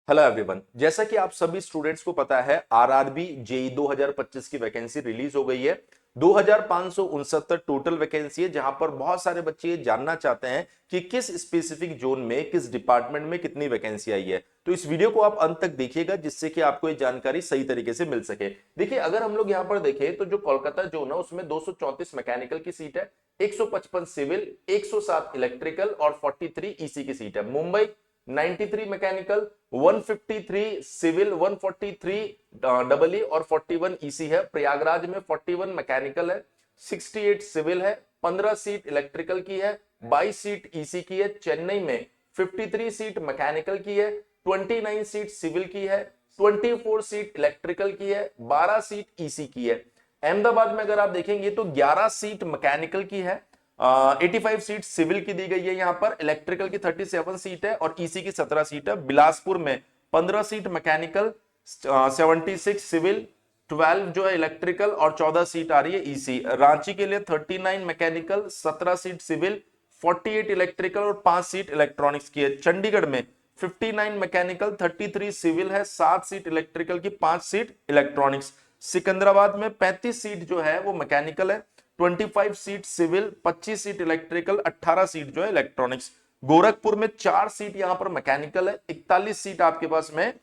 Hello everyone, जैसा कि आप सभी स्टूडेंट्स को पता है आरआरबी जेई 2025 की वैकेंसी रिलीज हो गई है। 2569 टोटल वैकेंसी है, जहां पर बहुत सारे बच्चे ये जानना चाहते हैं कि किस स्पेसिफिक जोन में किस डिपार्टमेंट में कितनी वैकेंसी आई है। तो इस वीडियो को आप अंत तक देखिएगा, जिससे कि आपको ये जानकारी सही तरीके से मिल सके। देखिए, अगर हम लोग यहाँ पर देखें तो जो कोलकाता जोन है उसमें 234 मैकेनिकल की सीट है, 155 सिविल, 107 इलेक्ट्रिकल और 43 ईसी की सीट है। Mumbai 93 mechanical, 153 civil, 143 double E और 41 ईसी है। प्रयागराज में 41 मैकेनिकल है, 68 सिविल है, 15 सीट इलेक्ट्रिकल की है, 22 सीट ईसी की है। चेन्नई में 53 सीट मैकेनिकल की है, 29 सीट सिविल की है, 24 सीट इलेक्ट्रिकल की है, 12 सीट ईसी की है। अहमदाबाद में अगर आप देखेंगे तो 11 सीट मैकेनिकल की है, 85 सीट सिविल की दी गई है। यहां पर इलेक्ट्रिकल की 37 सीट है और ईसी की 17 सीट है। बिलासपुर में 15 सीट मैकेनिकल, 76 सिविल, 12 जो है इलेक्ट्रिकल और 14 सीट आ रही है ईसी। रांची के लिए 39 मैकेनिकल, 17 सीट सिविल, 48 इलेक्ट्रिकल और 5 सीट इलेक्ट्रॉनिक्स की है। चंडीगढ़ में 59 मैकेनिकल, 33 सिविल है, 7 सीट इलेक्ट्रिकल की, 5 सीट इलेक्ट्रॉनिक्स। सिकंदराबाद में 35 सीट जो है वो मैकेनिकल है, 25 seat civil, 25 seat electrical, 18 seat जो है इलेक्ट्रॉनिक्स। गोरखपुर में 4 सीट यहां पर मैकेनिकल है, 41 सीट आपके पास में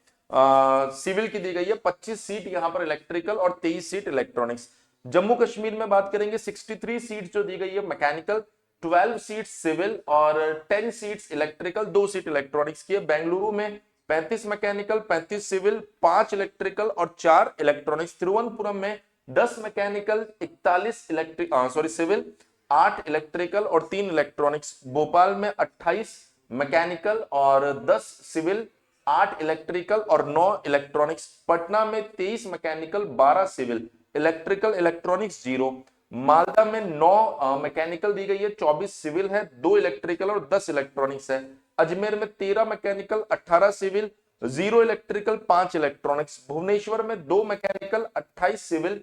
सिविल की दी गई है, 25 सीट यहां पर इलेक्ट्रिकल और 23 सीट इलेक्ट्रॉनिक्स। जम्मू कश्मीर में बात करेंगे 63 सीट जो दी गई है मैकेनिकल, 12 सीट सिविल और 10 सीट्स इलेक्ट्रिकल, 2 सीट इलेक्ट्रॉनिक्स की है। बेंगलुरु में 35 मैकेनिकल, 35 सिविल, 5 इलेक्ट्रिकल और 4 इलेक्ट्रॉनिक्स। तिरुवनंतपुरम में 10 मैकेनिकल, 41 सिविल, 8 इलेक्ट्रिकल और 3 इलेक्ट्रॉनिक्स। भोपाल में 28 मैकेनिकल और 10 सिविल, 8 इलेक्ट्रिकल और 9 इलेक्ट्रॉनिक्स। पटना में 23 mechanical, 12 civil, electrical electronics 0। Malda में 9 मैकेनिकल दी गई है, 24 सिविल है, 2 इलेक्ट्रिकल और 10 इलेक्ट्रॉनिक्स है। अजमेर में 13 mechanical, 18 civil, 0 electrical, 5 electronics. Bhubaneswar में 2 मैकेनिकल, 28 सिविल,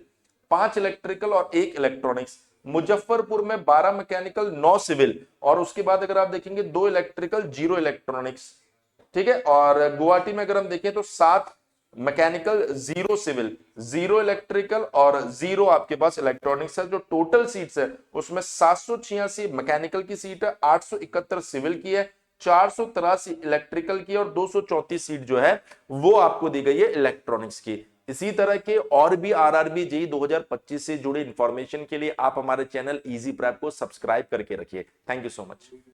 5 इलेक्ट्रिकल और 1 इलेक्ट्रॉनिक्स। मुजफ्फरपुर में 12 मैकेनिकल, 9 सिविल और उसके बाद अगर आप देखेंगे 2 इलेक्ट्रिकल, 0 इलेक्ट्रॉनिक्स। ठीक है। और गुवाहाटी में अगर हम देखें तो 7 मैकेनिकल, 0 सिविल, 0 इलेक्ट्रिकल और 0 आपके पास इलेक्ट्रॉनिक्स है। जो टोटल सीट्स है उसमें 786 मैकेनिकल की सीट है, 871 सिविल की है, 483 इलेक्ट्रिकल की और 234 सीट जो है वो आपको दी गई है इलेक्ट्रॉनिक्स की। इसी तरह के और भी आरआरबी जेई 2025 से जुड़े इंफॉर्मेशन के लिए आप हमारे चैनल इजी प्रेप को सब्सक्राइब करके रखिए। Thank you so much.